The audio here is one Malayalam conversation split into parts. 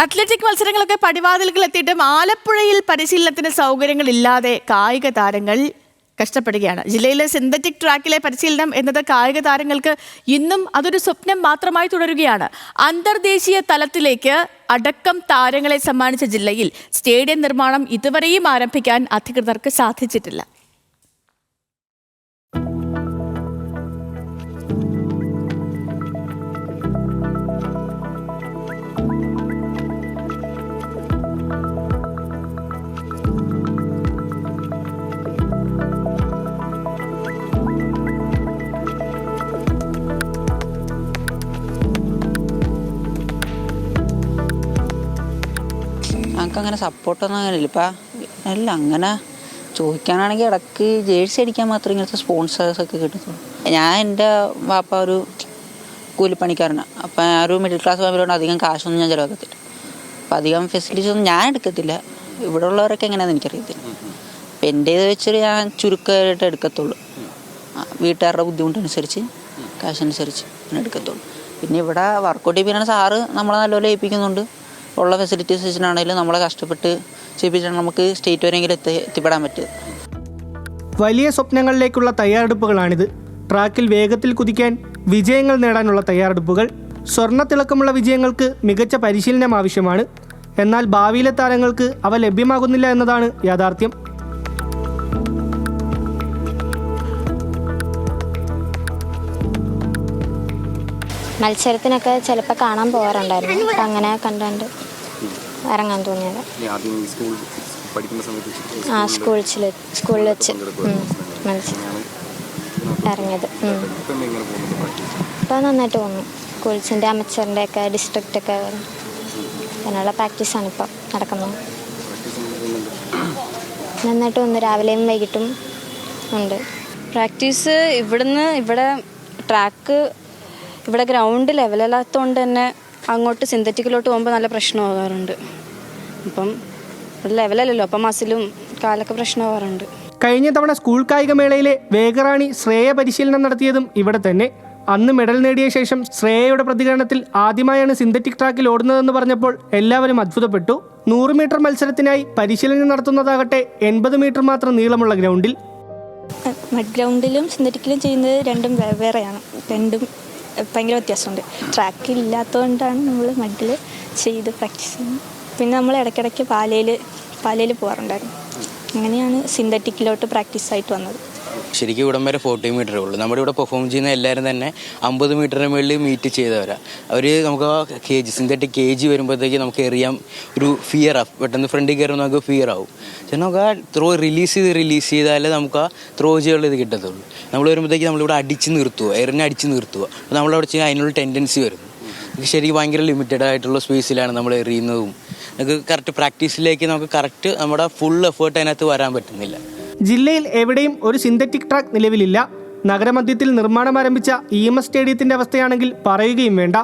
അത്ലറ്റിക് മത്സരങ്ങളൊക്കെ പടിവാതിലുകൾ എത്തിയിട്ടും ആലപ്പുഴയിൽ പരിശീലനത്തിന് സൗകര്യങ്ങളില്ലാതെ കായിക താരങ്ങൾ കഷ്ടപ്പെടുകയാണ്. ജില്ലയിലെ സിന്തറ്റിക് ട്രാക്കിലെ പരിശീലനം എന്നത് കായിക താരങ്ങൾക്ക് ഇന്നും അതൊരു സ്വപ്നം മാത്രമായി തുടരുകയാണ്. അന്തർദേശീയ തലത്തിലേക്ക് അടക്കം താരങ്ങളെ സമ്മാനിച്ച ജില്ലയിൽ സ്റ്റേഡിയം നിർമ്മാണം ഇതുവരെയും ആരംഭിക്കാൻ അധികൃതർക്ക് സാധിച്ചിട്ടില്ല. ഞങ്ങൾക്കങ്ങനെ സപ്പോർട്ടൊന്നും അങ്ങനെ ഇല്ല. ഇപ്പം അല്ല അങ്ങനെ ചോദിക്കാനാണെങ്കിൽ ഇടയ്ക്ക് ജേഴ്സി അടിക്കാൻ മാത്രമേ ഇങ്ങനത്തെ സ്പോൺസേഴ്സൊക്കെ കിട്ടത്തുള്ളൂ. ഞാൻ എൻ്റെ വാപ്പ ഒരു കൂലിപ്പണിക്കാരനാണ്. അപ്പം ആ ഒരു മിഡിൽ ക്ലാസ് ഫാമിലിയോട് അധികം കാശൊന്നും ഞാൻ ചിലവാക്കത്തില്ല. അപ്പം അധികം ഫെസിലിറ്റീസ് ഒന്നും ഞാൻ എടുക്കത്തില്ല. ഇവിടെ ഉള്ളവരൊക്കെ എങ്ങനെയാണെന്ന് എനിക്കറിയത്തില്ല. അപ്പം എൻ്റേത് വെച്ചിട്ട് ഞാൻ ചുരുക്കമായിട്ട് എടുക്കത്തുള്ളൂ. വീട്ടുകാരുടെ ബുദ്ധിമുട്ടനുസരിച്ച് കാശനുസരിച്ച് ഞാൻ എടുക്കത്തുള്ളൂ. പിന്നെ ഇവിടെ വർക്കൗട്ട് ചെയ്യിപ്പിക്കുന്ന സാറ് നമ്മളെ നല്ലപോലെ ഏൽപ്പിക്കുന്നുണ്ട്. ഉള്ള ഫെസിലിറ്റീസ് വെച്ചിട്ടാണെങ്കിലും നമ്മളെ കഷ്ടപ്പെട്ട് ചെയ്യിപ്പിച്ചാൽ നമുക്ക് സ്റ്റേറ്റ് വരെയെങ്കിലും എത്തിപ്പെടാൻ പറ്റും. വലിയ സ്വപ്നങ്ങളിലേക്കുള്ള തയ്യാറെടുപ്പുകളാണിത്. ട്രാക്കിൽ വേഗത്തിൽ കുതിക്കാൻ വിജയങ്ങൾ നേടാനുള്ള തയ്യാറെടുപ്പുകൾ. സ്വർണ്ണത്തിളക്കമുള്ള വിജയങ്ങൾക്ക് മികച്ച പരിശീലനം ആവശ്യമാണ്. എന്നാൽ ഭാവിയിലെ താരങ്ങൾക്ക് അവ ലഭ്യമാകുന്നില്ല എന്നതാണ് യാഥാർത്ഥ്യം. മത്സരത്തിനൊക്കെ ചിലപ്പോൾ കാണാൻ പോകാറുണ്ടായിരുന്നു. അപ്പം അങ്ങനെ കണ്ടുകൊണ്ട് ഇറങ്ങാൻ തോന്നിയത്. സ്കൂളിൽ വെച്ച് മത്സരം ഇറങ്ങിയത്. ഇപ്പോൾ നന്നായിട്ട് തോന്നുന്നു. സ്കൂൾസിൻ്റെ അമച്ചറിൻ്റെ ഒക്കെ ഡിസ്ട്രിക്റ്റൊക്കെ അതിനുള്ള പ്രാക്ടീസാണ് ഇപ്പോൾ നടക്കുന്നത്. നന്നായിട്ട് തോന്നുന്നു. രാവിലെയും വൈകിട്ടും ഉണ്ട് പ്രാക്ടീസ്. ഇവിടെ ട്രാക്ക് ഇവിടെ ഗ്രൗണ്ട് ലെവലല്ലാത്തതുകൊണ്ട് തന്നെ അങ്ങോട്ട് സിന്തറ്റിക്കിലോട്ട് പോകുമ്പോൾ നല്ല പ്രശ്നമാകാറുണ്ട്. അപ്പം ഇവിടെ ലെവലല്ലല്ലോ, അപ്പം മസിലും കാലൊക്കെ പ്രശ്നമാകാറുണ്ട്. കഴിഞ്ഞ തവണ സ്കൂൾ കായികമേളയിലെ വേഗറാണി ശ്രേയ പരിശീലനം നടത്തിയതും ഇവിടെ തന്നെ. അന്ന് മെഡൽ നേടിയ ശേഷം ശ്രേയയുടെ പ്രതികരണത്തിൽ ആദ്യമായാണ് സിന്തറ്റിക് ട്രാക്കിൽ ഓടുന്നതെന്ന് പറഞ്ഞപ്പോൾ എല്ലാവരും അത്ഭുതപ്പെട്ടു. 100 മീറ്റർ മത്സരത്തിനായി പരിശീലനം നടത്തുന്നതാകട്ടെ 80 മീറ്റർ മാത്രം നീളമുള്ള ഗ്രൗണ്ടിൽ. മഡ് ഗ്രൗണ്ടിലും സിന്തറ്റിക്കിലും ചെയ്യുന്നത് രണ്ടും വേറെയാണ്. രണ്ടും ഭയങ്കര വ്യത്യാസമുണ്ട്. ട്രാക്ക് ഇല്ലാത്തതുകൊണ്ടാണ് നമ്മൾ മഡിൽ ചെയ്ത് പ്രാക്ടീസ് ചെയ്യുന്നത്. പിന്നെ നമ്മൾ ഇടയ്ക്കിടയ്ക്ക് പാലയിൽ പോകാറുണ്ടായിരുന്നു. അങ്ങനെയാണ് സിന്തറ്റിക്കിലോട്ട് പ്രാക്ടീസായിട്ട് വന്നത്. ശരിക്കും ഇവിടം വരെ 40 മീറ്ററേ ഉള്ളൂ. നമ്മുടെ ഇവിടെ പെർഫോം ചെയ്യുന്ന എല്ലാവരും തന്നെ 50 മീറ്ററിന് മുകളിൽ മീറ്റ് ചെയ്തവരാ. അവർ നമുക്ക് സിന്തറ്റിക് KG വരുമ്പോഴത്തേക്ക് നമുക്ക് എറിയാം. ഒരു ഫിയർ ആവും. പെട്ടെന്ന് ഫ്രണ്ടിൽ കയറുമ്പോൾ നമുക്ക് ഫിയർ ആവും. പക്ഷേ നമുക്ക് ആ ത്രോ റിലീസ് ചെയ്താലേ നമുക്ക് ആ ത്രോ ചെയ്യാനുള്ള ഇത് കിട്ടത്തുള്ളൂ. നമ്മൾ വരുമ്പോഴത്തേക്ക് നമ്മളിവിടെ അടിച്ച് നിർത്തുക, അടിച്ച് നിർത്തുക. അപ്പോൾ നമ്മളവിടെ ചെയ്യാൻ അതിനുള്ള ടെൻഡൻസി വരും. ശരിക്കും ഭയങ്കര ലിമിറ്റഡ് ആയിട്ടുള്ള സ്പേസിലാണ് നമ്മൾ എറിയുന്നതും. നമുക്ക് കറക്റ്റ് പ്രാക്ടീസിലേക്ക് നമുക്ക് കറക്റ്റ് നമ്മുടെ ഫുൾ എഫേർട്ട് അതിനകത്ത് വരാൻ പറ്റുന്നില്ല. ജില്ലയിൽ എവിടെയും ഒരു സിന്തറ്റിക് ട്രാക്ക് നിലവിലില്ല. നഗരമധ്യത്തിൽ നിർമ്മാണം ആരംഭിച്ച EMS സ്റ്റേഡിയത്തിന്റെ അവസ്ഥയാണെങ്കിൽ പറയുകയും വേണ്ട.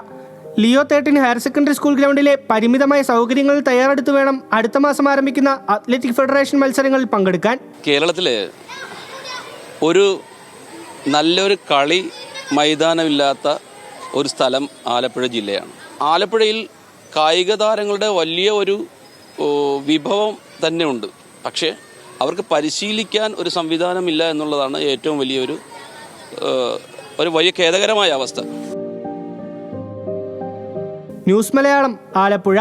ലിയോ 13 ഹയർ സെക്കൻഡറി സ്കൂൾ ഗ്രൗണ്ടിലെ പരിമിതമായ സൗകര്യങ്ങളിൽ തയ്യാറെടുത്ത് വേണം അടുത്ത മാസം ആരംഭിക്കുന്ന അത്ലറ്റിക് ഫെഡറേഷൻ മത്സരങ്ങളിൽ പങ്കെടുക്കാൻ. കേരളത്തിലെ ഒരു നല്ലൊരു കളി മൈതാനമില്ലാത്ത ഒരു സ്ഥലം ആലപ്പുഴ ജില്ലയാണ്. ആലപ്പുഴയിൽ കായിക താരങ്ങളുടെ വലിയ ഒരു വിഭവം തന്നെ ഉണ്ട്. പക്ഷേ അവർക്ക് പരിശീലിക്കാൻ ഒരു സംവിധാനമില്ല എന്നുള്ളതാണ് ഏറ്റവും വലിയൊരു വലിയ ഖേദകരമായ അവസ്ഥ. ന്യൂസ് മലയാളം, ആലപ്പുഴ.